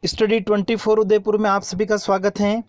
Study 24 Udaipur में आप सभी का स्वागत है।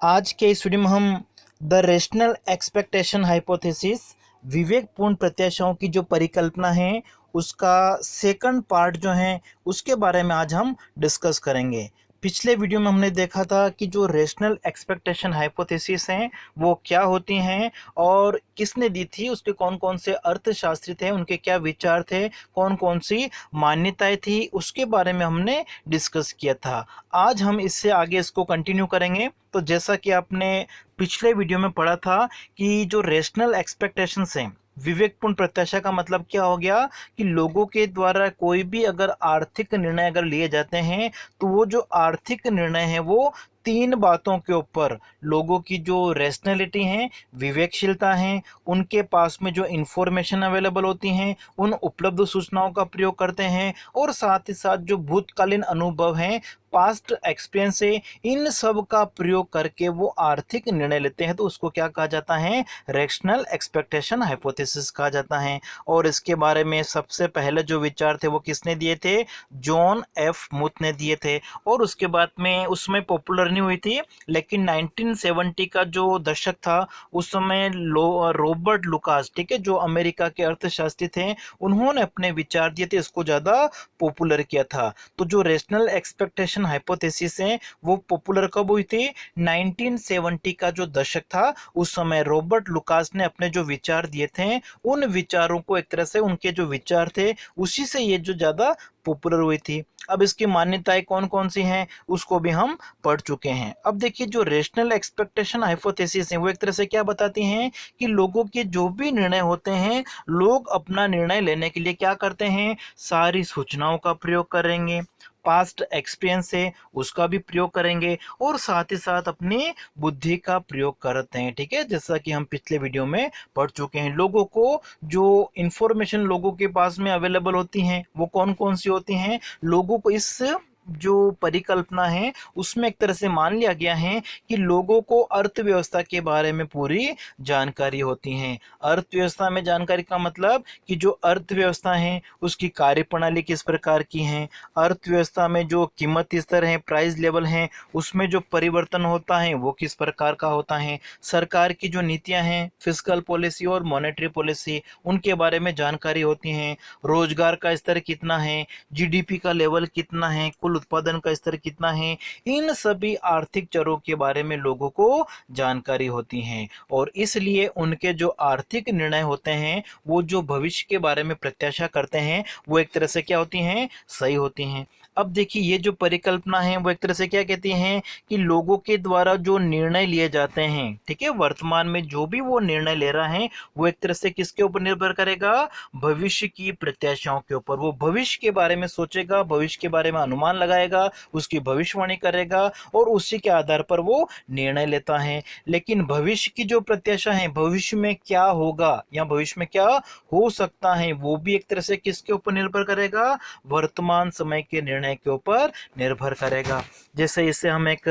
आज के इस वीडियो में हम द रेशनल एक्सपेक्टेशन हाइपोथेसिस विवेकपूर्ण प्रत्याशाओं की जो परिकल्पना है उसका सेकंड पार्ट जो है उसके बारे में आज हम डिस्कस करेंगे। पिछले वीडियो में हमने देखा था कि जो रेशनल एक्सपेक्टेशन हाइपोथेसिस हैं वो क्या होती हैं और किसने दी थी, उसके कौन कौन से अर्थशास्त्री थे, उनके क्या विचार थे, कौन कौन सी मान्यताएं थी, उसके बारे में हमने डिस्कस किया था। आज हम इससे आगे इसको कंटिन्यू करेंगे। तो जैसा कि आपने पिछले वीडियो में पढ़ा था कि जो रेशनल एक्सपेक्टेशंस हैं, विवेकपूर्ण प्रत्याशा का मतलब क्या हो गया कि लोगों के द्वारा कोई भी अगर आर्थिक निर्णय अगर लिए जाते हैं तो वो जो आर्थिक निर्णय है वो तीन बातों के ऊपर लोगों की जो रेशनैलिटी है, विवेकशीलता है, उनके पास में जो इंफॉर्मेशन अवेलेबल होती हैं उन उपलब्ध सूचनाओं का प्रयोग करते हैं और साथ ही साथ जो भूतकालीन अनुभव हैं, पास्ट एक्सपीरियंस है, इन सब का प्रयोग करके वो आर्थिक निर्णय लेते हैं। तो उसको क्या कहा जाता है? रेशनल एक्सपेक्टेशन हाइपोथेसिस कहा जाता है। और इसके बारे में सबसे पहले जो विचार थे वो किसने दिए थे? जॉन एफ मुथ ने दिए थे। और उसके बाद में उसमें पॉपुलर नहीं हुई थी, लेकिन 1970 का जो दशक था उस समय रॉबर्ट लुकास, ठीक है, जो अमेरिका के अर्थशास्त्री थे, उन्होंने अपने विचार दिए थे, इसको ज़्यादा पॉपुलर किया था। तो जो रेशनल एक्सपेक्टेशन हाइपोथेसिस है वो पॉपुलर कब हुई थी? 1970 का जो दशक था उस समय रॉबर्ट लुकास ने अपने जो विचार दिए थे उन विचारों को एक तरह से, उनके जो विचार थे उसी से ये जो ज़्यादा पॉपुलर हुई थी। अब इसकी मान्यताएं कौन कौन सी हैं उसको भी हम पढ़ चुके हैं। अब देखिए, जो रेशनल एक्सपेक्टेशन हाइपोथेसिस है वो एक तरह से क्या बताती हैं कि लोगों के जो भी निर्णय होते हैं, लोग अपना निर्णय लेने के लिए क्या करते हैं? सारी सूचनाओं का प्रयोग करेंगे, पास्ट एक्सपीरियंस है उसका भी प्रयोग करेंगे और साथ ही साथ अपनी बुद्धि का प्रयोग करते हैं। ठीक है, जैसा कि हम पिछले वीडियो में पढ़ चुके हैं। लोगों को जो इंफॉर्मेशन लोगों के पास में अवेलेबल होती हैं वो कौन कौन सी होती हैं? लोगों को इस जो परिकल्पना है उसमें एक तरह से मान लिया गया है कि लोगों को अर्थव्यवस्था के बारे में पूरी जानकारी होती है। अर्थव्यवस्था में जानकारी का मतलब कि जो अर्थव्यवस्था है उसकी कार्यप्रणाली किस प्रकार की है, अर्थव्यवस्था में जो कीमत स्तर है, प्राइस लेवल है, उसमें जो परिवर्तन होता है वो किस प्रकार का होता है, सरकार की जो नीतियां हैं, फिस्कल पॉलिसी और मॉनेटरी पॉलिसी, उनके बारे में जानकारी होती है। रोजगार का स्तर कितना है, जीडीपी का लेवल कितना है, कुल उत्पादन का स्तर कितना है, इन सभी आर्थिक चरों के बारे में लोगों को जानकारी होती है। और इसलिए उनके जो आर्थिक निर्णय होते हैं वो जो भविष्य के बारे में प्रत्याशा करते हैं वो एक तरह से क्या होती हैं? सही होती हैं। अब देखिए, ये जो परिकल्पना है वो एक तरह से क्या कहती हैं कि लोगों के द्वारा जो निर्णय लिए जाते हैं, ठीक है, वर्तमान में जो भी वो निर्णय ले रहा है वो एक तरह से किसके ऊपर निर्भर करेगा? भविष्य की प्रत्याशाओं के ऊपर। वो भविष्य के बारे में सोचेगा, भविष्य के बारे में अनुमान लगाएगा, उसकी भविष्यवाणी करेगा और उसी के आधार पर वो निर्णय लेता है। लेकिन भविष्य की जो प्रत्याशा है, भविष्य में क्या होगा या भविष्य में क्या हो सकता है, वो भी एक तरह से किसके ऊपर निर्भर करेगा? वर्तमान समय के निर्णय के ऊपर निर्भर करेगा। जैसे इसे हम एक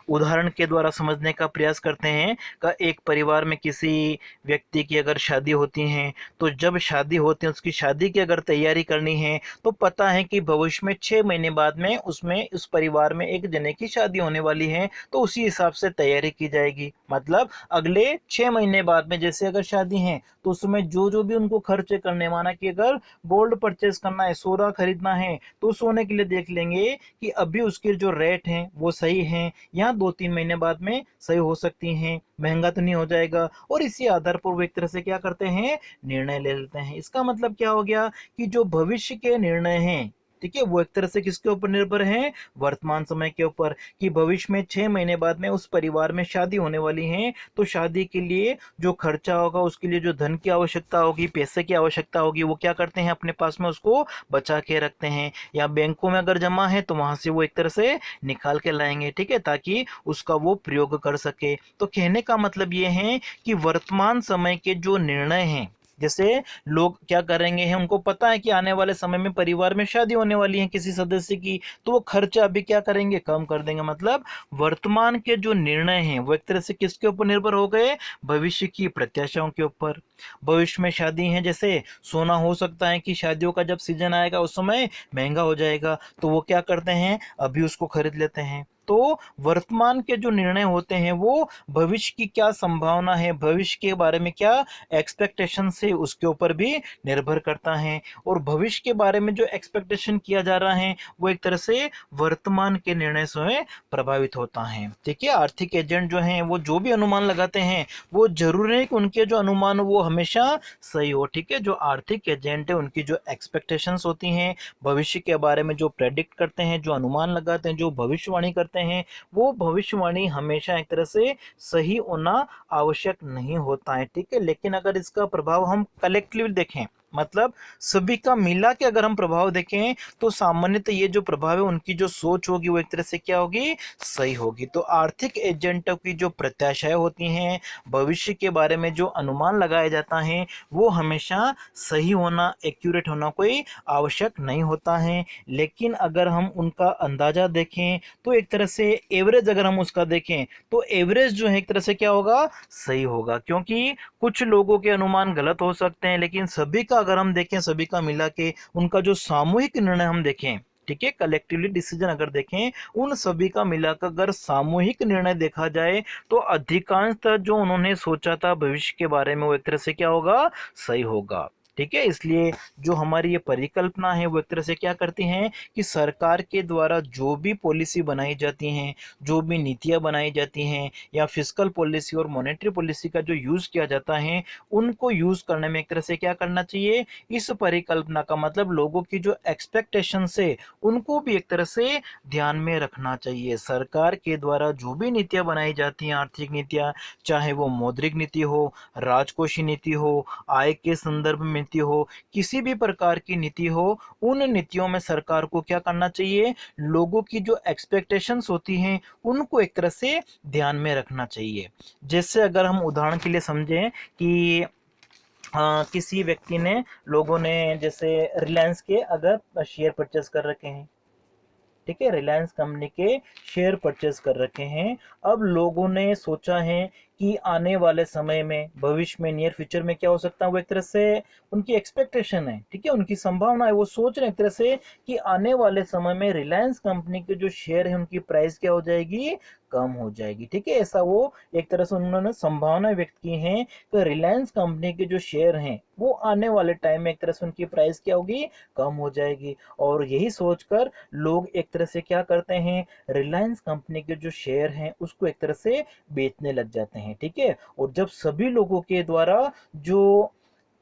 उदाहरण के द्वारा समझने का प्रयास करते हैं का एक परिवार में किसी व्यक्ति की अगर शादी होती है तो जब शादी होती है, उसकी शादी की अगर तैयारी करनी है तो पता है कि भविष्य में 6 महीने बाद में उसमें उस परिवार में एक जने की शादी होने वाली है, तो उसी हिसाब से तैयारी की जाएगी। मतलब अगले 6 महीने बाद में जैसे अगर शादी है तो उसमें जो जो भी उनको खर्चे करने, माना कि अगर गोल्ड परचेज करना है, सोना खरीदना है, तो सोने के लिए देख लेंगे कि अभी उसके जो रेट हैं वो सही हैं या 2-3 महीने बाद में सही हो सकती हैं, महंगा तो नहीं हो जाएगा, और इसी आधार पर वो एक तरह से क्या करते हैं? निर्णय ले लेते हैं। इसका मतलब क्या हो गया कि जो भविष्य के निर्णय हैं, ठीक है, वो एक तरह से किसके ऊपर निर्भर है? वर्तमान समय के ऊपर। कि भविष्य में 6 महीने बाद में उस परिवार में शादी होने वाली है, तो शादी के लिए जो खर्चा होगा, उसके लिए जो धन की आवश्यकता होगी, पैसे की आवश्यकता होगी, वो क्या करते हैं? अपने पास में उसको बचा के रखते हैं, या बैंकों में अगर जमा है तो वहां से वो एक तरह से निकाल के लाएंगे, ठीक है, ताकि उसका वो प्रयोग कर सके। तो कहने का मतलब ये है कि वर्तमान समय के जो निर्णय हैं, जैसे लोग क्या करेंगे हैं, उनको पता है कि आने वाले समय में परिवार में शादी होने वाली है किसी सदस्य की, तो वो खर्चा अभी क्या करेंगे, कम कर देंगे। मतलब वर्तमान के जो निर्णय हैं वो एक तरह से किसके ऊपर निर्भर हो गए, भविष्य की प्रत्याशाओं के ऊपर। भविष्य में शादी है, जैसे सोना हो सकता है कि शादियों का जब सीजन आएगा उस समय महंगा हो जाएगा, तो वो क्या करते हैं, अभी उसको खरीद लेते हैं। तो वर्तमान के जो निर्णय होते हैं वो भविष्य की क्या संभावना है, भविष्य के बारे में क्या एक्सपेक्टेशन है, उसके ऊपर भी निर्भर करता है। और भविष्य के बारे में जो एक्सपेक्टेशन किया जा रहा है वो एक तरह से वर्तमान के निर्णय से प्रभावित होता है। ठीक है, आर्थिक एजेंट जो हैं वो जो भी अनुमान लगाते हैं वो जरूर है कि उनके जो अनुमान हो वो हमेशा सही हो। ठीक है, जो आर्थिक एजेंट है उनकी जो एक्सपेक्टेशंस होती हैं भविष्य के बारे में, जो प्रेडिक्ट करते हैं, जो अनुमान लगाते हैं, जो भविष्यवाणी करते हैं, वो भविष्यवाणी हमेशा एक तरह से सही होना आवश्यक नहीं होता है। ठीक है, लेकिन अगर इसका प्रभाव हम कलेक्टिवली देखें, मतलब सभी का मिला के अगर हम प्रभाव देखें, तो सामान्यतः ये जो प्रभाव है उनकी जो सोच होगी वो एक तरह से क्या होगी, सही होगी। तो आर्थिक एजेंटों की जो प्रत्याशाएं होती हैं, भविष्य के बारे में जो अनुमान लगाया जाता है, वो हमेशा सही होना, एक्यूरेट होना कोई आवश्यक नहीं होता है। लेकिन अगर हम उनका अंदाजा देखें तो एक तरह से एवरेज अगर हम उसका देखें तो एवरेज जो है एक तरह से क्या होगा, सही होगा। क्योंकि कुछ लोगों के अनुमान गलत हो सकते हैं, लेकिन सभी का अगर हम देखें, सभी का मिला के उनका जो सामूहिक निर्णय हम देखें, ठीक है, कलेक्टिवली डिसीजन अगर देखें, उन सभी का मिलाकर अगर सामूहिक निर्णय देखा जाए तो अधिकांशतः जो उन्होंने सोचा था भविष्य के बारे में वो एक तरह से क्या होगा, सही होगा। ठीक है, इसलिए जो हमारी ये परिकल्पना है वो एक तरह से क्या करती हैं कि सरकार के द्वारा जो भी पॉलिसी बनाई जाती हैं, जो भी नीतियां बनाई जाती हैं, या फिस्कल पॉलिसी और मॉनेटरी पॉलिसी का जो यूज किया जाता है, उनको यूज करने में एक तरह से क्या करना चाहिए, इस परिकल्पना का मतलब लोगों की जो एक्सपेक्टेशन है उनको भी एक तरह से ध्यान में रखना चाहिए। सरकार के द्वारा जो भी नीतियां बनाई जाती हैं, आर्थिक नीतियां, चाहे वो मौद्रिक नीति हो, राजकोषीय नीति हो, आय के संदर्भ में नीति हो, किसी भी प्रकार की नीति हो, उन नीतियों में सरकार को क्या करना चाहिए, लोगों की जो एक्सपेक्टेशंस होती हैं उनको एक तरह से ध्यान में रखना चाहिए। जैसे अगर हम उदाहरण के लिए समझें कि किसी व्यक्ति ने, लोगों ने जैसे रिलायंस के अगर शेयर परचेस कर रखे हैं, ठीक है, रिलायंस कंपनी के शेयर परचेस कर रखे हैं। अब लोगों ने सोचा है कि आने वाले समय में, भविष्य में, नियर फ्यूचर में क्या हो सकता है, वो एक तरह से उनकी एक्सपेक्टेशन है, ठीक है, उनकी संभावना है, वो सोच रहे हैं एक तरह से कि आने वाले समय में रिलायंस कंपनी के जो शेयर है उनकी प्राइस क्या हो जाएगी, कम हो जाएगी। ठीक है, ऐसा वो एक तरह से उन्होंने संभावना व्यक्त की है कि रिलायंस कंपनी के जो शेयर हैं वो आने वाले टाइम में एक तरह से उनकी प्राइस क्या होगी, कम हो जाएगी। और यही सोचकर लोग एक तरह से क्या करते हैं, रिलायंस कंपनी के जो शेयर हैं उसको एक तरह से बेचने लग जाते हैं। ठीक है, और जब सभी लोगों के द्वारा जो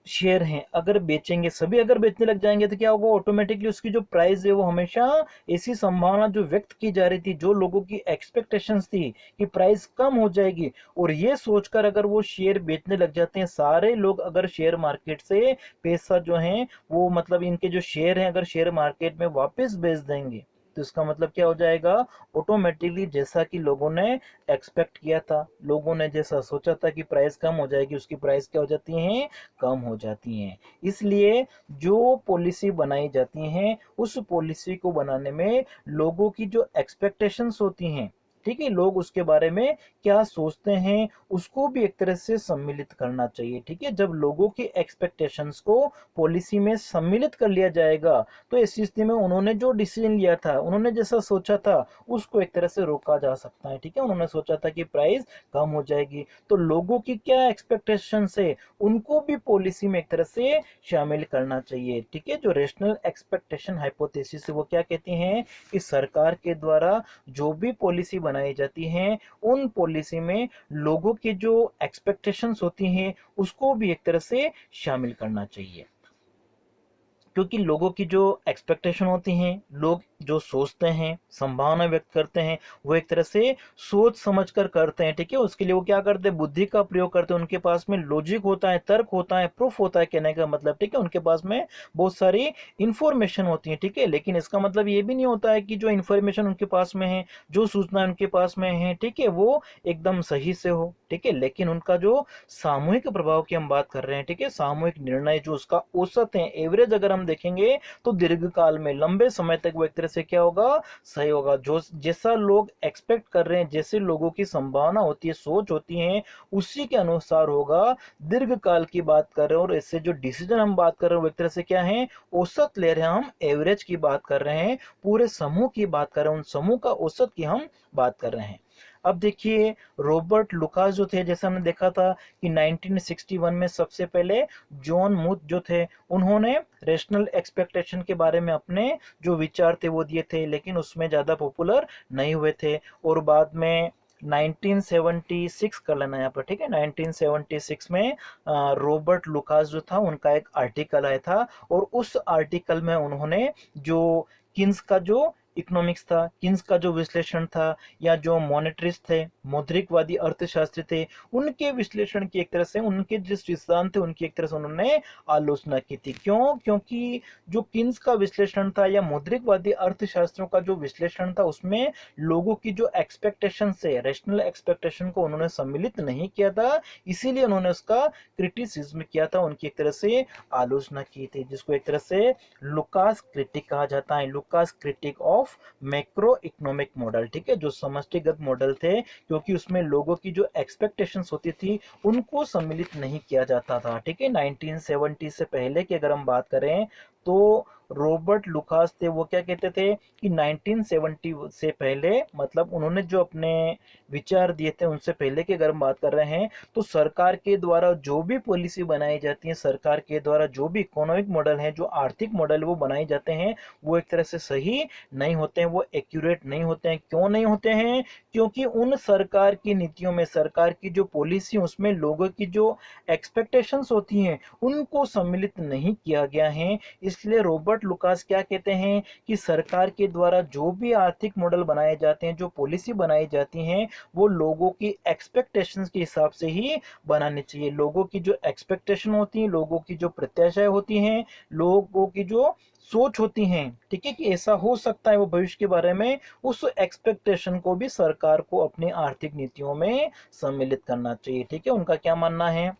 शेयर हैं अगर बेचेंगे, सभी अगर बेचने लग जाएंगे तो क्या होगा, ऑटोमेटिकली उसकी जो प्राइस है वो हमेशा, ऐसी संभावना जो व्यक्त की जा रही थी, जो लोगों की एक्सपेक्टेशंस थी कि प्राइस कम हो जाएगी, और ये सोचकर अगर वो शेयर बेचने लग जाते हैं, सारे लोग अगर शेयर मार्केट से पैसा जो है वो, मतलब इनके जो शेयर हैं अगर शेयर मार्केट में वापस बेच देंगे, तो इसका मतलब क्या हो जाएगा, ऑटोमेटिकली जैसा कि लोगों ने एक्सपेक्ट किया था, लोगों ने जैसा सोचा था कि प्राइस कम हो जाएगी, उसकी प्राइस क्या हो जाती है, कम हो जाती हैं। इसलिए जो पॉलिसी बनाई जाती हैं उस पॉलिसी को बनाने में लोगों की जो एक्सपेक्टेशंस होती हैं, ठीक है, लोग उसके बारे में क्या सोचते हैं उसको भी एक तरह से सम्मिलित करना चाहिए। ठीक है, जब लोगों की एक्सपेक्टेशंस को पॉलिसी में सम्मिलित कर लिया जाएगा तो इस स्थिति में उन्होंने जो डिसीजन लिया था, उन्होंने जैसा सोचा था उसको एक तरह से रोका जा सकता है। ठीक है, उन्होंने सोचा था कि प्राइस कम हो जाएगी, तो लोगों की क्या एक्सपेक्टेशंस है उनको भी पॉलिसी में एक तरह से शामिल करना चाहिए। ठीक है, जो रेशनल एक्सपेक्टेशन हाइपोथेसिस है वो क्या कहती हैं कि सरकार के द्वारा जो भी पॉलिसी बनाई जाती है उन पॉलिसी में लोगों की जो एक्सपेक्टेशंस होती हैं उसको भी एक तरह से शामिल करना चाहिए। क्योंकि लोगों की जो एक्सपेक्टेशन होती हैं, लोग जो सोचते हैं, संभावना व्यक्त करते हैं, वो एक तरह से सोच समझ कर करते हैं, ठीक है। उसके लिए वो क्या करते हैं, बुद्धि का प्रयोग करते हैं, उनके पास में लॉजिक होता है, तर्क होता है, प्रूफ होता है, कहने का मतलब, ठीक है। उनके पास में बहुत सारी इंफॉर्मेशन होती है, ठीक है। लेकिन इसका मतलब ये भी नहीं होता है कि जो इंफॉर्मेशन उनके पास में है, जो सूचना उनके पास में है, ठीक है, वो एकदम सही से हो, ठीक है। लेकिन उनका जो सामूहिक प्रभाव की हम बात कर रहे हैं, ठीक है, सामूहिक निर्णय जो उसका औसत है, एवरेज अगर हम देखेंगे तो दीर्घकाल में लंबे समय तक वो एक तरह से क्या होगा, सही होगा। जो जैसा लोग एक्सपेक्ट कर रहे हैं, जैसे लोगों की संभावना होती है, सोच होती है, उसी के अनुसार होगा। दीर्घकाल की बात कर रहे हैं और इससे जो डिसीजन हम बात कर रहे हैं वो एक तरह से क्या है, औसत ले रहे हैं, हम एवरेज की बात कर रहे हैं, पूरे समूह की बात कर रहे हैं, उन समूह का औसत की हम बात कर रहे हैं। अब देखिए, रॉबर्ट लुकास जो थे, जैसे हमने देखा था कि 1961 में सबसे पहले जॉन मूथ जो थे, उन्होंने रेशनल एक्सपेक्टेशन के बारे में अपने जो विचार थे वो दिए थे, लेकिन उसमें ज़्यादा पॉपुलर नहीं हुए थे। और बाद में 1976 कर लेना यहाँ पर, ठीक है, 1976 में रॉबर्ट लुकास जो था, उनका एक आर्टिकल आया था, और उस आर्टिकल में उन्होंने जो किन्स का जो इकोनॉमिक्स था, किन्स का जो विश्लेषण था, या जो मॉनेटरिस्ट थे, मौद्रिकवादी अर्थशास्त्री थे, उनके विश्लेषण की एक तरह से, उनके जिस सिद्धांत थे उनकी एक तरह से उन्होंने आलोचना की थी। क्यों? क्योंकि जो किन्स का विश्लेषण था या मौद्रिकवादी अर्थशास्त्रों का जो विश्लेषण था, उसमें लोगों की जो एक्सपेक्टेशन से, रेशनल एक्सपेक्टेशन को उन्होंने सम्मिलित नहीं किया था, इसीलिए उन्होंने उसका क्रिटिसिज्म किया था, उनकी एक तरह से आलोचना की थी, जिसको एक तरह से लुकास क्रिटिक कहा जाता है, Lucas critic of macro economic model, ठीक है, जो समष्टिगत मॉडल थे, क्योंकि उसमें लोगों की जो एक्सपेक्टेशंस होती थी उनको सम्मिलित नहीं किया जाता था, ठीक है। 1970 से पहले की अगर हम बात करें तो रॉबर्ट लुकास थे, वो क्या कहते थे कि 1970 से पहले, मतलब उन्होंने जो अपने विचार दिए थे उनसे पहले की अगर हम बात कर रहे हैं, तो सरकार के द्वारा जो भी पॉलिसी बनाई जाती है, सरकार के द्वारा जो भी इकोनॉमिक मॉडल है, जो आर्थिक मॉडल वो बनाए जाते हैं, वो एक तरह से सही नहीं होते हैं, वो एक्यूरेट नहीं होते हैं। क्यों नहीं होते हैं? क्योंकि उन सरकार की नीतियों में, सरकार की जो पॉलिसी, उसमें लोगों की जो एक्सपेक्टेशंस होती हैं उनको सम्मिलित नहीं किया गया है। इसलिए रॉबर्ट लुकास क्या कहते हैं कि सरकार के द्वारा जो भी आर्थिक मॉडल बनाए जाते हैं, जो पॉलिसी बनाई जाती हैं, वो लोगों की एक्सपेक्टेशंस के हिसाब से ही बनानी चाहिए। लोगों की जो एक्सपेक्टेशन होती है, लोगों की जो प्रत्याशाएं होती हैं, लोगों की जो सोच होती हैं, ठीक है, कि ऐसा हो सकता है वो भविष्य के बारे में, उस एक्सपेक्टेशन को भी सरकार को अपनी आर्थिक नीतियों में सम्मिलित करना चाहिए, ठीक है। उनका क्या मानना है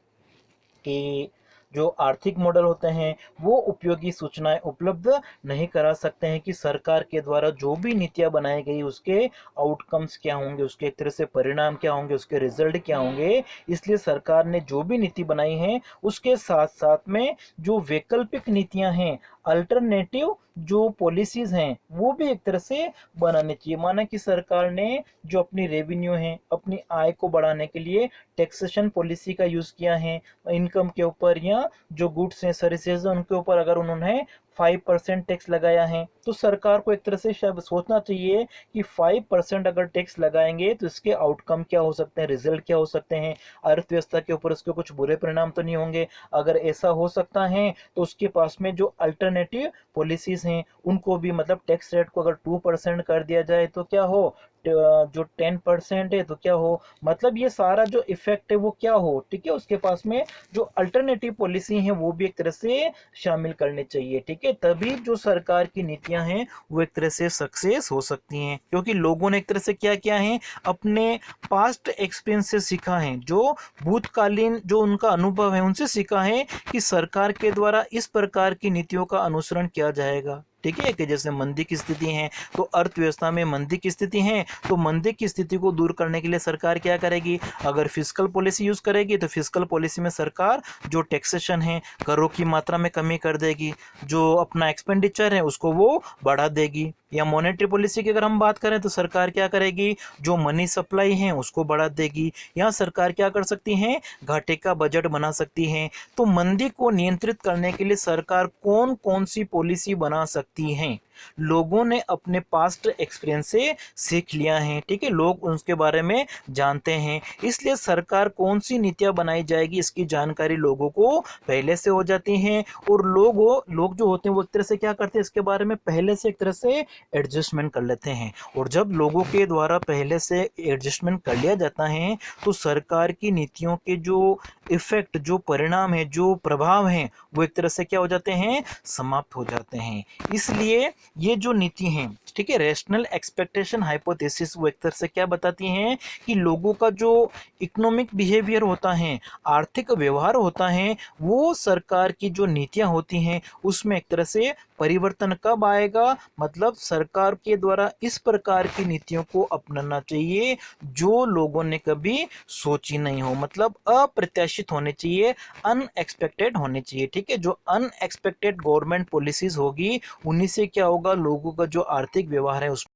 कि जो आर्थिक मॉडल होते हैं वो उपयोगी सूचनाएं उपलब्ध नहीं करा सकते हैं कि सरकार के द्वारा जो भी नीतियां बनाई गई उसके आउटकम्स क्या होंगे, उसके एक तरह से परिणाम क्या होंगे, उसके रिजल्ट क्या होंगे। इसलिए सरकार ने जो भी नीति बनाई है उसके साथ साथ में जो वैकल्पिक नीतियां हैं, अल्टरनेटिव जो पॉलिसीज हैं, वो भी एक तरह से बनानी चाहिए। माना कि सरकार ने जो अपनी रेवेन्यू है, अपनी आय को बढ़ाने के लिए टैक्सेशन पॉलिसी का यूज किया है, इनकम के ऊपर या जो गुड्स हैं, सर्विसेज हैं, उनके ऊपर अगर उन्होंने 5% टैक्स लगाया है, तो सरकार को एक तरह से शायद सोचना चाहिए कि 5% अगर टैक्स लगाएंगे तो इसके आउटकम क्या हो सकते हैं, रिजल्ट क्या हो सकते हैं, अर्थव्यवस्था के ऊपर उसके कुछ बुरे परिणाम तो नहीं होंगे। अगर ऐसा हो सकता है तो उसके पास में जो अल्टरनेटिव पॉलिसीज हैं उनको भी, मतलब टैक्स रेट को अगर 2% कर दिया जाए तो क्या हो, जो 10% है तो क्या हो, मतलब ये सारा जो इफेक्ट है वो क्या हो, ठीक है। उसके पास में जो अल्टरनेटिव पॉलिसी है वो भी एक तरह से शामिल करनी चाहिए, ठीक है। तभी जो सरकार की नीतियां हैं वो एक तरह से सक्सेस हो सकती हैं, क्योंकि लोगों ने एक तरह से क्या किया है, अपने पास्ट एक्सपीरियंस से सीखा है, जो भूतकालीन जो उनका अनुभव है उनसे सीखा है कि सरकार के द्वारा इस प्रकार की नीतियों का अनुसरण किया जाएगा, ठीक है। कि जैसे मंदी की स्थिति है तो अर्थव्यवस्था में मंदी की स्थिति है, तो मंदी की स्थिति को दूर करने के लिए सरकार क्या करेगी, अगर फिस्कल पॉलिसी यूज करेगी तो फिस्कल पॉलिसी में सरकार जो टैक्सेशन है, करों की मात्रा में कमी कर देगी, जो अपना एक्सपेंडिचर है उसको वो बढ़ा देगी। या मॉनेटरी पॉलिसी की अगर हम बात करें तो सरकार क्या करेगी, जो मनी सप्लाई है उसको बढ़ा देगी। या सरकार क्या कर सकती है, घाटे का बजट बना सकती है। तो मंदी को नियंत्रित करने के लिए सरकार कौन कौन सी पॉलिसी बना सकती है, लोगों ने अपने पास्ट एक्सपीरियंस से सीख लिया है, ठीक है, लोग उसके बारे में जानते हैं, इसलिए सरकार कौन सी नीतियां बनाई जाएगी इसकी जानकारी लोगों को पहले से हो जाती है। और लोग जो होते हैं वो एक तरह से क्या करते हैं, इसके बारे में पहले से एक तरह से एडजस्टमेंट कर लेते हैं। और जब लोगों के द्वारा पहले से एडजस्टमेंट कर लिया जाता है तो सरकार की नीतियों के जो इफेक्ट, जो परिणाम है, जो प्रभाव हैं, वो एक तरह से क्या हो जाते हैं, समाप्त हो जाते हैं। इसलिए ये जो नीति हैं, ठीक है, रैशनल एक्सपेक्टेशन हाइपोथेसिस, वो एक तरह से क्या बताती हैं कि लोगों का जो इकोनॉमिक बिहेवियर होता है, आर्थिक व्यवहार होता है, वो सरकार की जो नीतियां होती हैं उसमें एक तरह से परिवर्तन कब आएगा, मतलब सरकार के द्वारा इस प्रकार की नीतियों को अपनाना चाहिए जो लोगों ने कभी सोची नहीं हो, मतलब अप्रत्याशित होने चाहिए, अनएक्सपेक्टेड होने चाहिए, ठीक है। जो अनएक्सपेक्टेड गवर्नमेंट पॉलिसीज होगी उन्हीं से क्या होगा, लोगों का जो आर्थिक व्यवहार है उस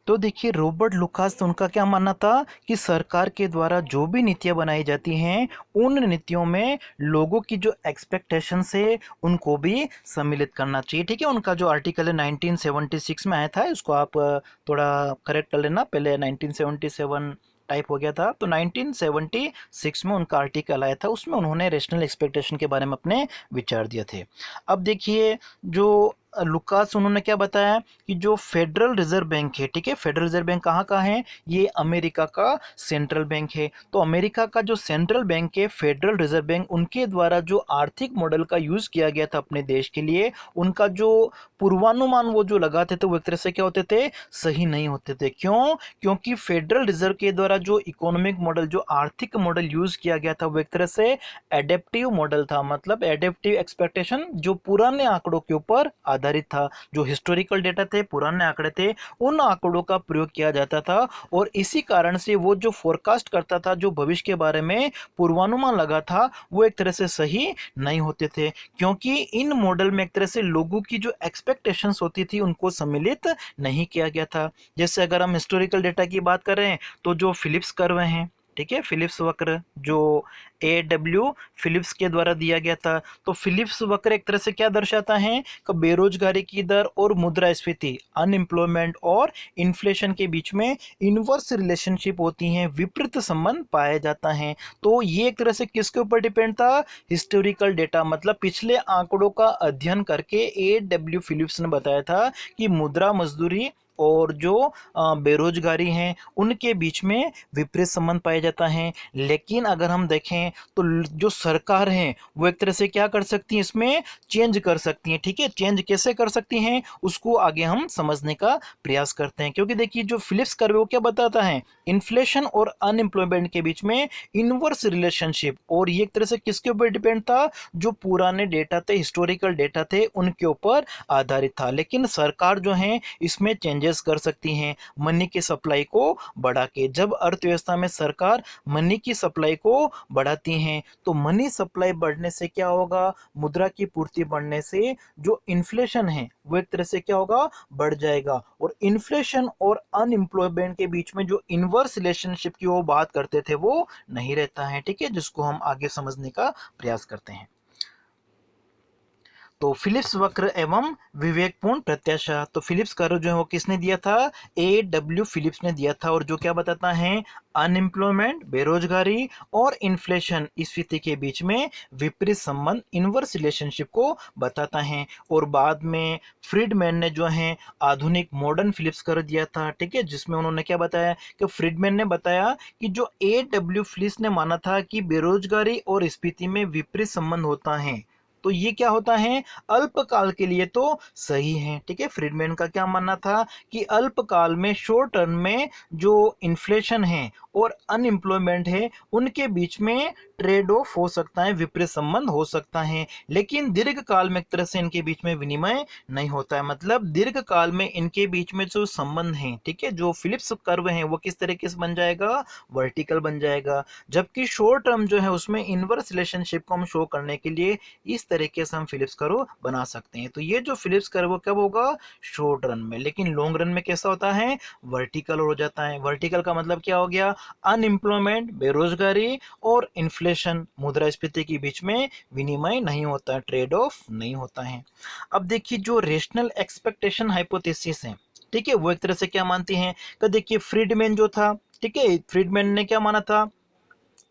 तो देखिए रॉबर्ट लुकास, उनका क्या मानना था कि सरकार के द्वारा जो भी नीतियां बनाई जाती हैं उन नीतियों में लोगों की जो एक्सपेक्टेशंस है उनको भी सम्मिलित करना चाहिए, ठीक है। उनका जो आर्टिकल है 1976 में आया था, इसको आप थोड़ा करेक्ट कर लेना, पहले 1977 टाइप हो गया था, तो 1976 में उनका आर्टिकल आया था, उसमें उन्होंने रेशनल एक्सपेक्टेशन के बारे में अपने विचार दिए थे। अब देखिए जो लुकास, उन्होंने क्या बताया कि जो फेडरल रिजर्व बैंक है, ठीक है, फेडरल रिजर्व बैंक कहाँ का है, ये अमेरिका का सेंट्रल बैंक है। तो अमेरिका का जो सेंट्रल बैंक है, फेडरल रिजर्व बैंक, उनके द्वारा जो आर्थिक मॉडल का यूज़ किया गया था अपने देश के लिए, उनका जो पूर्वानुमान वो जो लगाते थे वो एक तरह से क्या होते थे, सही नहीं होते थे। क्यों? क्योंकि फेडरल रिजर्व के द्वारा जो इकोनॉमिक मॉडल, जो आर्थिक मॉडल यूज़ किया गया था वो एक तरह से एडेप्टिव मॉडल था, मतलब एडेप्टिव एक्सपेक्टेशन, जो पुराने आंकड़ों के ऊपर आधारित था, जो हिस्टोरिकल डेटा थे, पुराने आंकड़े थे, उन आंकड़ों का प्रयोग किया जाता था। और इसी कारण से वो जो फोरकास्ट करता था, जो भविष्य के बारे में पूर्वानुमान लगा था, वो एक तरह से सही नहीं होते थे, क्योंकि इन मॉडल में एक तरह से लोगों की जो एक्सपेक्टेशंस होती थी उनको सम्मिलित नहीं किया गया था। जैसे अगर हम हिस्टोरिकल डेटा की बात कर रहे हैं तो जो फिलिप्स कर्व हैं, ठीक है, फिलिप्स वक्र जो AW फिलिप्स के द्वारा दिया गया था, तो फिलिप्स वक्र एक तरह से क्या दर्शाता है कि बेरोजगारी की दर और मुद्रास्फीति, अनएम्प्लॉयमेंट और इन्फ्लेशन के बीच में इनवर्स रिलेशनशिप होती हैं, विपरीत संबंध पाया जाता है। तो ये एक तरह से किसके ऊपर डिपेंड था, हिस्टोरिकल डेटा, मतलब पिछले आंकड़ों का अध्ययन करके AW फिलिप्स ने बताया था कि मुद्रा मजदूरी और जो बेरोजगारी हैं उनके बीच में विपरीत संबंध पाया जाता है। लेकिन अगर हम देखें तो जो सरकार है वो एक तरह से क्या कर सकती है, इसमें चेंज कर सकती है, ठीक है। चेंज कैसे कर सकती हैं उसको आगे हम समझने का प्रयास करते हैं, क्योंकि देखिए जो फिलिप्स कर्व वो क्या बताता है, इन्फ्लेशन और अनएम्प्लॉयमेंट के बीच में इनवर्स रिलेशनशिप, और ये एक तरह से किसके ऊपर डिपेंड था, जो पुराने डेटा थे, हिस्टोरिकल डेटा थे, उनके ऊपर आधारित था। लेकिन सरकार जो है इसमें चेंजेस कर सकती हैं मनी की सप्लाई को बढ़ा के। जब अर्थव्यवस्था में सरकार मनी की सप्लाई को बढ़ाती हैं तो मनी सप्लाई बढ़ने से क्या होगा, मुद्रा की पूर्ति बढ़ने से जो इन्फ्लेशन है वो एक तरह से क्या होगा, बढ़ जाएगा। और इन्फ्लेशन और अनएम्प्लॉयमेंट के बीच में जो इनवर्स रिलेशनशिप की वो बात करते थे वो नहीं रहता है, ठीक है, जिसको हम आगे समझने का प्रयास करते हैं। तो फिलिप्स वक्र एवं विवेकपूर्ण प्रत्याशा, तो फिलिप्स कर्व जो है वो किसने दिया था, AW फिलिप्स ने दिया था, और जो क्या बताता है, अनएम्प्लॉयमेंट, बेरोजगारी और इन्फ्लेशन, इस स्थिति के बीच में विपरीत संबंध, इनवर्स रिलेशनशिप को बताता है। और बाद में फ्रीडमैन ने जो है आधुनिक मॉडर्न फिलिप्स कर्व दिया था, ठीक है, जिसमें उन्होंने क्या बताया कि फ्रीडमैन ने बताया कि जो AW फिलिप्स ने माना था कि बेरोजगारी और स्फीति में विपरीत संबंध होता है, तो ये क्या होता है, अल्पकाल के लिए तो सही है, ठीक है। फ्रीडमैन का क्या मानना था कि अल्पकाल में, शॉर्ट टर्म में जो इन्फ्लेशन है और अनएम्प्लॉयमेंट है उनके बीच में ट्रेड ऑफ हो सकता है, विपरीत संबंध हो सकता है, लेकिन दीर्घ काल में एक तरह से इनके बीच में विनिमय नहीं होता है, मतलब दीर्घ काल में इनके बीच में जो संबंध है, ठीक है, जो फिलिप्स कर्व है वो किस तरीके से बन जाएगा, वर्टिकल बन जाएगा। जबकि शॉर्ट टर्म जो है उसमें इनवर्स रिलेशनशिप को हम शो करने के लिए इस तरीके से हम फिलिप्स कर्व बना सकते हैं। तो ये जो फिलिप्स कर्व कब होगा, शॉर्ट रन में, लेकिन लॉन्ग रन में कैसा होता है, वर्टिकल हो जाता है। वर्टिकल का मतलब क्या हो गया, अनएम्प्लॉयमेंट, बेरोजगारी और इन्फ्लेशन, मुद्रास्फीति के बीच में विनिमय नहीं होता, ट्रेड ऑफ नहीं होता है। अब देखिए जो रेशनल एक्सपेक्टेशन हाइपोथेसिस है, ठीक है, वो एक तरह से क्या मानती हैं कि देखिए फ्रीडमैन जो था, ठीक है, फ्रीडमैन ने क्या माना था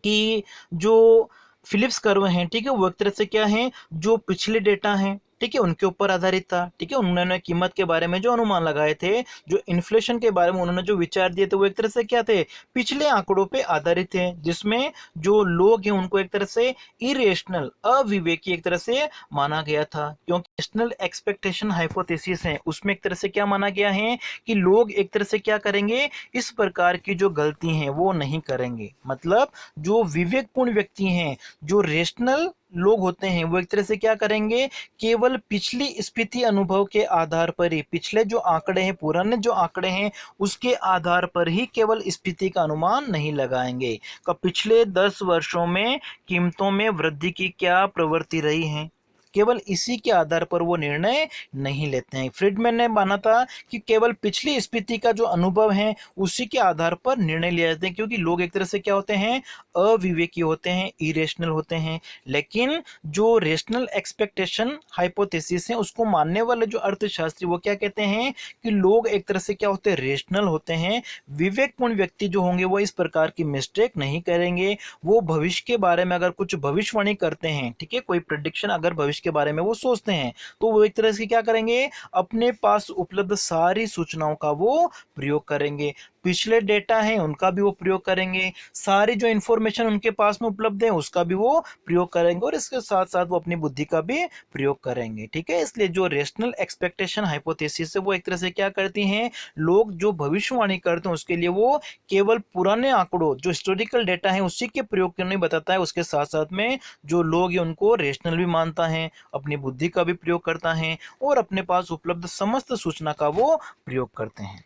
कि जो फिलिप्स कर्व हैं, ठीक है, वो एक तरह से क्या है, जो पिछले डेटा हैं, ठीक है, उनके ऊपर आधारित था। ठीक है, उन्होंने कीमत के बारे में जो अनुमान लगाए थे, जो इन्फ्लेशन के बारे में उन्होंने जो विचार दिए थे, वो एक तरह से क्या थे, पिछले आंकड़ों पे आधारित थे, जिसमें जो लोग हैं उनको एक तरह से इरेशनल, अविवेकी एक तरह से माना गया था। क्योंकि रेशनल एक्सपेक्टेशन हाइपोथेसिस है, उसमें एक तरह से क्या माना गया है कि लोग एक तरह से क्या करेंगे, इस प्रकार की जो गलती हैं वो नहीं करेंगे। मतलब जो विवेकपूर्ण व्यक्ति हैं, जो रेशनल लोग होते हैं, वो एक तरह से क्या करेंगे, केवल पिछली स्थिति अनुभव के आधार पर ही, पिछले जो आंकड़े हैं, पुराने जो आंकड़े हैं, उसके आधार पर ही केवल स्थिति का अनुमान नहीं लगाएंगे कि पिछले 10 वर्षों में कीमतों में वृद्धि की क्या प्रवृत्ति रही है, केवल इसी के आधार पर वो निर्णय नहीं लेते हैं। फ्रीडमैन ने माना था कि केवल पिछली स्थिति का जो अनुभव है उसी के आधार पर निर्णय लिए जाते हैं, क्योंकि लोग एक तरह से क्या होते हैं, अविवेकी होते हैं, इरेशनल होते हैं। लेकिन जो रेशनल एक्सपेक्टेशन हाइपोथेसिस है, उसको मानने वाले जो अर्थशास्त्री वो क्या कहते हैं कि लोग एक तरह से क्या होते हैं, रेशनल होते हैं। विवेकपूर्ण व्यक्ति जो होंगे वो इस प्रकार की मिस्टेक नहीं करेंगे। वो भविष्य के बारे में अगर कुछ भविष्यवाणी करते हैं, ठीक है, कोई प्रेडिक्शन अगर भविष्य के बारे में वो सोचते हैं, तो वो एक तरह से क्या करेंगे, अपने पास उपलब्ध सारी सूचनाओं का वो प्रयोग करेंगे। पिछले डेटा हैं उनका भी वो प्रयोग करेंगे, सारी जो इंफॉर्मेशन उनके पास में उपलब्ध है उसका भी वो प्रयोग करेंगे, और इसके साथ साथ वो अपनी बुद्धि का भी प्रयोग करेंगे। ठीक है, इसलिए जो रेशनल एक्सपेक्टेशन हाइपोथेसिस है वो एक तरह से क्या करती हैं, लोग जो भविष्यवाणी करते हैं उसके लिए वो केवल पुराने आंकड़ों, जो हिस्टोरिकल डेटा है, उसी के प्रयोग करने नहीं बताता है। उसके साथ साथ में जो लोग हैं उनको रेशनल भी मानता है, अपनी बुद्धि का भी प्रयोग करता है, और अपने पास उपलब्ध समस्त सूचना का वो प्रयोग करते हैं।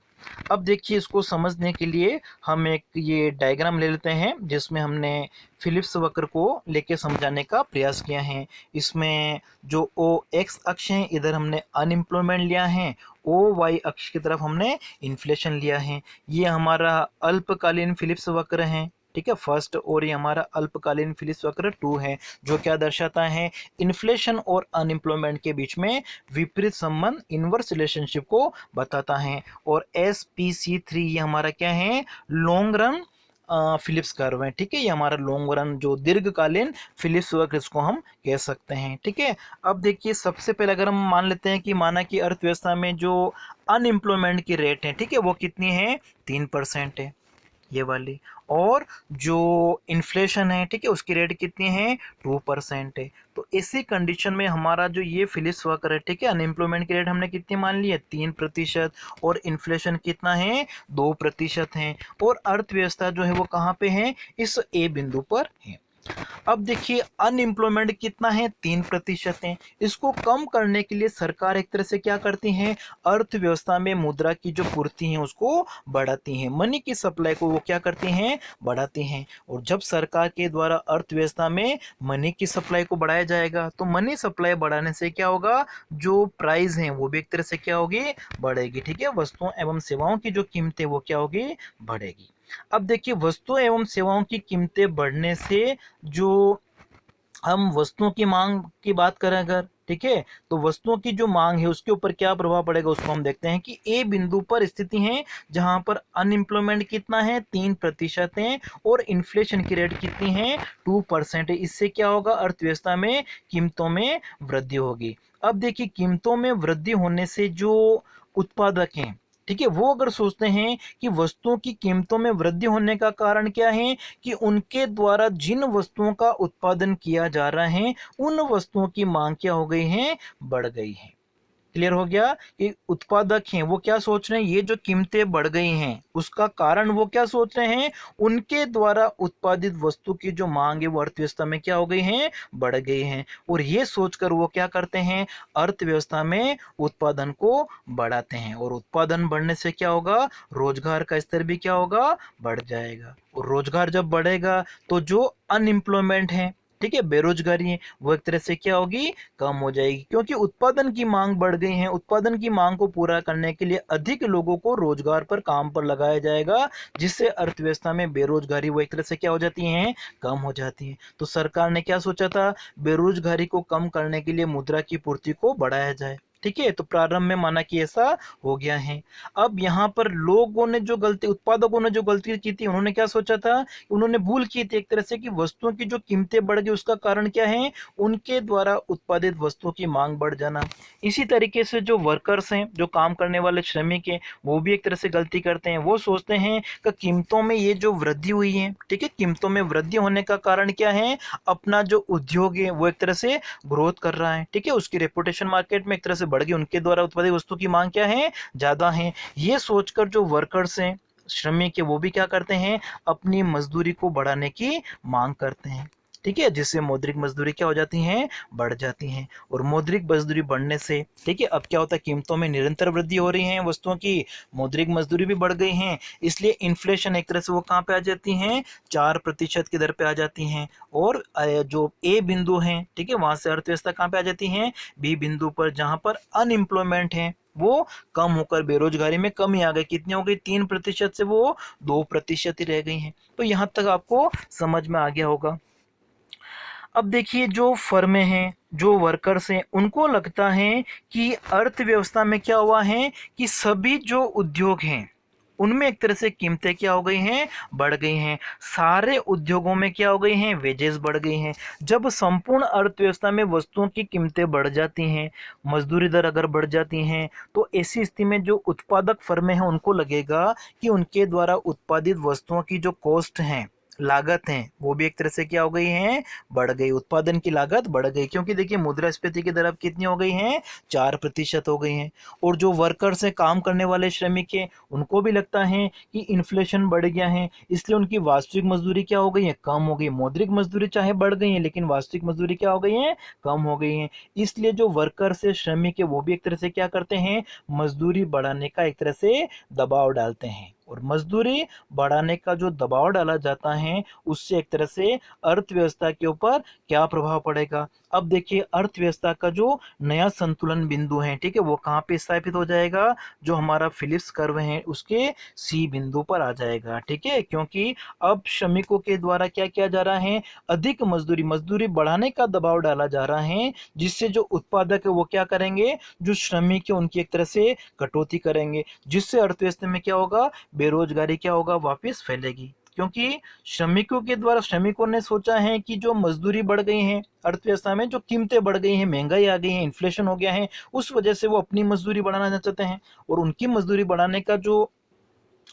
अब देखिए इसको समझने के लिए हम एक ये डायग्राम ले लेते हैं, जिसमें हमने फिलिप्स वक्र को लेके समझाने का प्रयास किया है। इसमें जो ओ एक्स अक्ष है, इधर हमने अनएम्प्लॉयमेंट लिया है, ओ वाई अक्ष की तरफ हमने इन्फ्लेशन लिया है। ये हमारा अल्पकालीन फिलिप्स वक्र है, ठीक है, फर्स्ट, और ये हमारा अल्पकालीन फिलिप्स वक्र 2 है, जो क्या दर्शाता है, इन्फ्लेशन और अनएम्प्लॉयमेंट के बीच में विपरीत संबंध, इनवर्स रिलेशनशिप को बताता है। और SPC3 ये हमारा क्या है, लॉन्ग रन फिलिप्स कर्व है। ठीक है, ये हमारा लॉन्ग रन जो दीर्घकालीन फिलिप्स वक्र इसको हम कह सकते हैं। ठीक है, अब देखिए सबसे पहले अगर हम मान लेते हैं कि माना कि अर्थव्यवस्था में जो अनएम्प्लॉयमेंट की रेट है, ठीक है, वो कितनी है, 3% है, ये वाली, और जो इन्फ्लेशन है, ठीक है, उसकी रेट कितनी है, 2% है। तो इसी कंडीशन में हमारा जो ये फिलिप्स वक्र है, ठीक है, अनएम्प्लॉयमेंट की रेट हमने कितनी मान ली है, 3%, और इन्फ्लेशन कितना है, 2% है, और अर्थव्यवस्था जो है वो कहाँ पे है, इस ए बिंदु पर है। अब देखिए अनएम्प्लॉयमेंट कितना है, 3% है। इसको कम करने के लिए सरकार एक तरह से क्या करती है, अर्थव्यवस्था में मुद्रा की जो पूर्ति है उसको बढ़ाती है, मनी की सप्लाई को वो क्या करती हैं, बढ़ाती हैं। और जब सरकार के द्वारा अर्थव्यवस्था में मनी की सप्लाई को बढ़ाया जाएगा, तो मनी सप्लाई बढ़ाने से क्या होगा, जो प्राइस है वो भी एक तरह से क्या होगी, बढ़ेगी। ठीक है, वस्तुओं एवं सेवाओं की जो कीमतें वो क्या होगी, बढ़ेगी। अब देखिए वस्तुओं एवं सेवाओं की कीमतें बढ़ने से जो हम वस्तुओं की मांग की बात करें अगर, ठीक है, तो वस्तुओं की जो मांग है उसके ऊपर क्या प्रभाव पड़ेगा, उसको हम देखते हैं कि ए बिंदु पर स्थिति है जहां पर अनएम्प्लॉयमेंट कितना है, 3% है, और इन्फ्लेशन की रेट कितनी है, 2% है। इससे क्या होगा, अर्थव्यवस्था में कीमतों में वृद्धि होगी। अब देखिए कीमतों में वृद्धि होने से जो उत्पादक हैं, ठीक है, वो अगर सोचते हैं कि वस्तुओं की कीमतों में वृद्धि होने का कारण क्या है, कि उनके द्वारा जिन वस्तुओं का उत्पादन किया जा रहा है उन वस्तुओं की मांग क्या हो गई है, बढ़ गई है। क्लियर हो गया कि उत्पादक हैं वो क्या सोच रहे हैं, ये जो कीमतें बढ़ गई हैं उसका कारण वो क्या सोच रहे हैं, उनके द्वारा उत्पादित वस्तु की जो मांग है वो अर्थव्यवस्था में क्या हो गई है, बढ़ गई है। और ये सोचकर वो क्या करते हैं, अर्थव्यवस्था में उत्पादन को बढ़ाते हैं, और उत्पादन बढ़ने से क्या होगा, रोजगार का स्तर भी क्या होगा, बढ़ जाएगा। और रोजगार जब बढ़ेगा तो जो अनएम्प्लॉयमेंट है, ठीक है, बेरोजगारी है वो एक तरह से क्या होगी, कम हो जाएगी, क्योंकि उत्पादन की मांग बढ़ गई है। उत्पादन की मांग को पूरा करने के लिए अधिक लोगों को रोजगार पर काम पर लगाया जाएगा, जिससे अर्थव्यवस्था में बेरोजगारी वो एक तरह से क्या हो जाती है, कम हो जाती है। तो सरकार ने क्या सोचा था, बेरोजगारी को कम करने के लिए मुद्रा की पूर्ति को बढ़ाया जाए। ठीक है, तो प्रारंभ में माना कि ऐसा हो गया है। अब यहाँ पर लोगों ने जो गलती, उत्पादकों ने जो गलती की थी, उन्होंने क्या सोचा था, उन्होंने भूल की थी एक तरह से कि वस्तुओं की जो कीमतें बढ़ गई उसका कारण क्या है, उनके द्वारा उत्पादित वस्तुओं की मांग बढ़ जाना। इसी तरीके से जो वर्कर्स हैं, जो काम करने वाले श्रमिक हैं, वो भी एक तरह से गलती करते हैं। वो सोचते हैं कि कीमतों में ये जो वृद्धि हुई है, ठीक है, कीमतों में वृद्धि होने का कारण क्या है, अपना जो उद्योग है वो एक तरह से ग्रोथ कर रहा है, ठीक है, उसकी रेपुटेशन मार्केट में एक तरह से बढ़ गई, उनके द्वारा उत्पादित वस्तु की मांग क्या है, ज्यादा है। ये सोचकर जो वर्कर्स हैं, श्रमिक है, वो भी क्या करते हैं, अपनी मजदूरी को बढ़ाने की मांग करते हैं। ठीक है, जिससे मौद्रिक मजदूरी क्या हो जाती हैं, बढ़ जाती हैं। और मौद्रिक मजदूरी बढ़ने से, ठीक है, अब क्या होता है, कीमतों में निरंतर वृद्धि हो रही है वस्तुओं की, मौद्रिक मजदूरी भी बढ़ गई हैं, इसलिए इन्फ्लेशन एक तरह से वो कहाँ पे आ जाती हैं, 4% की दर पे आ जाती हैं। और जो ए बिंदु है, ठीक है, वहां से अर्थव्यवस्था कहाँ पे आ जाती है, बी बिंदु पर, जहां पर अनएम्प्लॉयमेंट है वो कम होकर बेरोजगारी में कमी आ गई। कितनी हो गई, 3% से वो 2% ही रह गई हैं। तो यहाँ तक आपको समझ में आ गया होगा। अब देखिए, जो फर्में हैं, जो वर्कर्स हैं, उनको लगता है कि अर्थव्यवस्था में क्या हुआ है कि सभी जो उद्योग हैं उनमें एक तरह से कीमतें क्या हो गई हैं, बढ़ गई हैं। सारे उद्योगों में क्या हो गई हैं, वेजेस बढ़ गई हैं। जब संपूर्ण अर्थव्यवस्था में वस्तुओं की कीमतें बढ़ जाती हैं, मजदूरी दर अगर बढ़ जाती हैं, तो ऐसी स्थिति में जो उत्पादक फर्में हैं उनको लगेगा कि उनके द्वारा उत्पादित वस्तुओं की जो कॉस्ट हैं, लागत हैं, वो भी एक तरह से क्या हो गई हैं, बढ़ गई। उत्पादन की लागत बढ़ गई, क्योंकि देखिए मुद्रास्फीति की दर अब कितनी हो गई है, 4% हो गई है। और जो वर्कर्स हैं, काम करने वाले श्रमिक हैं, उनको भी लगता है कि इन्फ्लेशन बढ़ गया है, इसलिए उनकी वास्तविक मजदूरी क्या हो गई है, कम हो गई। मौद्रिक मजदूरी चाहे बढ़ गई है, लेकिन वास्तविक मजदूरी क्या हो गई है, कम हो गई है। इसलिए जो वर्कर्स है, श्रमिक है, वो भी एक तरह से क्या करते हैं, मजदूरी बढ़ाने का एक तरह से दबाव डालते हैं। और मजदूरी बढ़ाने का जो दबाव डाला जाता है, उससे एक तरह से अर्थव्यवस्था के ऊपर क्या प्रभाव पड़ेगा। अब देखिए, अर्थव्यवस्था का जो नया संतुलन बिंदु है, ठीक है, वो कहाँ पे स्थापित हो जाएगा, जो हमारा फिलिप्स कर्व है उसके सी बिंदु पर आ जाएगा। ठीक है, क्योंकि अब श्रमिकों के द्वारा क्या किया जा रहा है, अधिक मजदूरी, मजदूरी बढ़ाने का दबाव डाला जा रहा है, जिससे जो उत्पादक है वो क्या करेंगे, जो श्रमिक है उनकी एक तरह से कटौती करेंगे, जिससे अर्थव्यवस्था में क्या होगा, बेरोजगारी क्या होगा, वापस फैलेगी। क्योंकि श्रमिकों के द्वारा, श्रमिकों ने सोचा है कि जो मजदूरी बढ़ गई है अर्थव्यवस्था में, जो कीमतें बढ़ गई हैं, महंगाई आ गई है, इन्फ्लेशन हो गया है, उस वजह से वो अपनी मजदूरी बढ़ाना चाहते हैं। और उनकी मजदूरी बढ़ाने का जो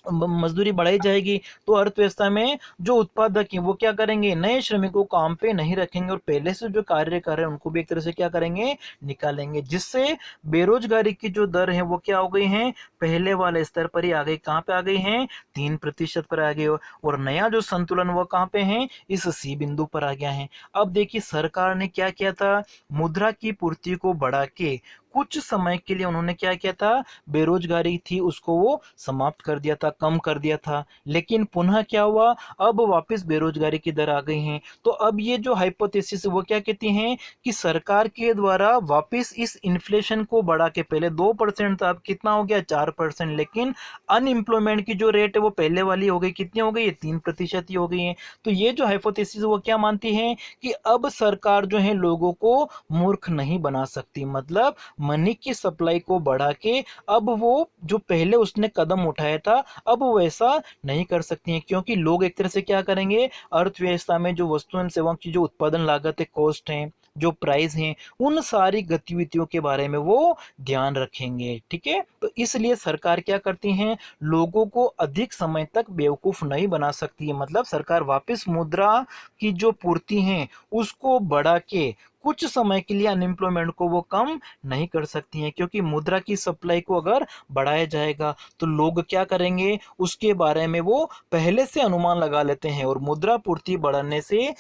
मजदूरी बढ़ाई जाएगी, तो अर्थव्यवस्था में जो उत्पादक हैं वो क्या करेंगे, नए श्रमिकों को काम पे नहीं रखेंगे, और पहले से जो कार्य कर रहे हैं उनको भी एक तरह से क्या करेंगे, निकालेंगे, जिससे बेरोजगारी की जो दर है वो क्या हो गई है, पहले वाले स्तर पर ही आ गई। कहाँ पे आ गई है, 3% पर आ गई। और नया जो संतुलन वो कहाँ पे है, इस सी बिंदु पर आ गया है। अब देखिए, सरकार ने क्या किया था, मुद्रा की पूर्ति को बढ़ा के कुछ समय के लिए उन्होंने क्या किया था, बेरोजगारी थी उसको वो समाप्त कर दिया था, कम कर दिया था। लेकिन पुनः क्या हुआ, अब वापस बेरोजगारी की दर आ गई है। तो अब ये जो हाइपोथेसिस वो क्या कहती हैं कि सरकार के द्वारा वापस इस इन्फ्लेशन को बढ़ा के, पहले 2% था, अब कितना हो गया, 4%। लेकिन अनएम्प्लॉयमेंट की जो रेट है वो पहले वाली हो गई, कितनी हो गई, 3% ही हो गई है। तो ये जो हाइपोथेसिस वो क्या मानती है कि अब सरकार जो है लोगों को मूर्ख नहीं बना सकती, मतलब मनी की सप्लाई को बढ़ा के अब वो जो पहले उसने कदम उठाया था, अब वो ऐसा नहीं कर सकती हैं, क्योंकि लोग एक तरह से क्या करेंगे, अर्थव्यवस्था में जो वस्तु एवं सेवाओं की जो उत्पादन लागत है, कॉस्ट है, जो प्राइस हैं, उन सारी गतिविधियों के बारे में वो ध्यान रखेंगे। ठीक है, तो इसलिए सरकार क्या करती हैं, लोगों को अधिक समय तक बेवकूफ नहीं बना सकती है, मतलब सरकार वापस मुद्रा की जो पूर्ति है उसको बढ़ा के कुछ समय के लिए अनएम्प्लॉयमेंट को वो कम नहीं कर सकती हैं, क्योंकि मुद्रा की सप्लाई को अगर बढ़ाया जाएगा तो लोग क्या करेंगे उसके बारे में वो पहले से अनुमान लगा लेते हैं। और मुद्रा पूर्ति बढ़ाने से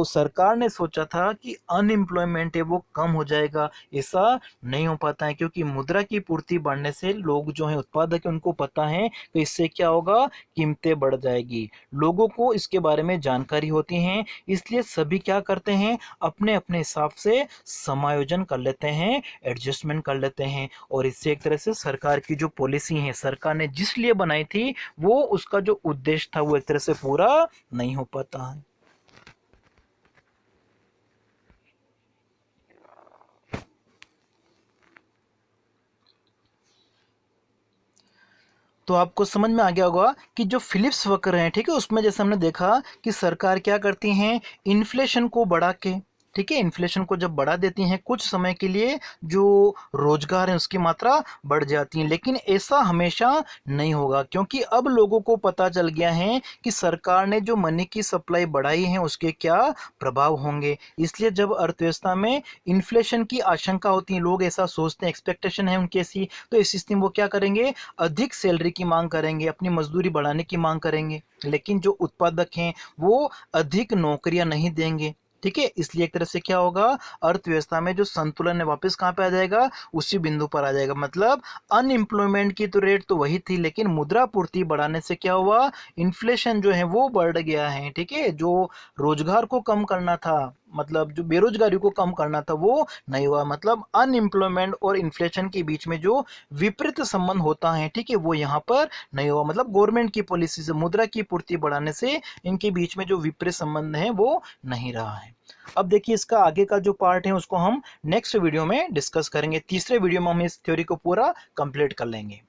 सरकार ने सोचा था कि अनएम्प्लॉयमेंट है वो कम हो जाएगा, ऐसा नहीं हो पाता है, क्योंकि मुद्रा की पूर्ति बढ़ने से लोग जो है उत्पादक है उनको पता है कि इससे क्या होगा, कीमतें बढ़ जाएगी, लोगों को इसके बारे में जानकारी होती है, इसलिए सभी क्या करते हैं अपने अपने हिसाब से समायोजन कर लेते हैं, एडजस्टमेंट कर लेते हैं। और इससे एक तरह से सरकार की जो पॉलिसी है सरकार ने जिस लिए बनाई थी वो उसका जो उद्देश्य था वो एक तरह से पूरा नहीं हो पाता है। तो आपको समझ में आ गया होगा कि जो फिलिप्स वक्र हैं, ठीक है, उसमें जैसे हमने देखा कि सरकार क्या करती हैं, इन्फ्लेशन को बढ़ा के, ठीक है, इन्फ्लेशन को जब बढ़ा देती हैं कुछ समय के लिए जो रोजगार है उसकी मात्रा बढ़ जाती है, लेकिन ऐसा हमेशा नहीं होगा, क्योंकि अब लोगों को पता चल गया है कि सरकार ने जो मनी की सप्लाई बढ़ाई है उसके क्या प्रभाव होंगे। इसलिए जब अर्थव्यवस्था में इन्फ्लेशन की आशंका होती है, लोग ऐसा सोचते हैं, एक्सपेक्टेशन है उनकी ऐसी, तो इस स्थिति में वो क्या करेंगे, अधिक सैलरी की मांग करेंगे, अपनी मजदूरी बढ़ाने की मांग करेंगे, लेकिन जो उत्पादक हैं वो अधिक नौकरियां नहीं देंगे, ठीक है। इसलिए एक तरह से क्या होगा, अर्थव्यवस्था में जो संतुलन है वापस कहाँ पे आ जाएगा, उसी बिंदु पर आ जाएगा। मतलब अनएम्प्लॉयमेंट की तो रेट तो वही थी, लेकिन मुद्रा पूर्ति बढ़ाने से क्या हुआ, इन्फ्लेशन जो है वो बढ़ गया है, ठीक है। जो रोजगार को कम करना था, मतलब जो बेरोजगारी को कम करना था वो नहीं हुआ। मतलब अनएम्प्लॉयमेंट और इन्फ्लेशन के बीच में जो विपरीत संबंध होता है, ठीक है, वो यहाँ पर नहीं हुआ। मतलब गवर्नमेंट की पॉलिसी से मुद्रा की पूर्ति बढ़ाने से इनके बीच में जो विपरीत संबंध है वो नहीं रहा है। अब देखिए इसका आगे का जो पार्ट है उसको हम नेक्स्ट वीडियो में डिस्कस करेंगे, तीसरे वीडियो में हम इस थ्योरी को पूरा कंप्लीट कर लेंगे।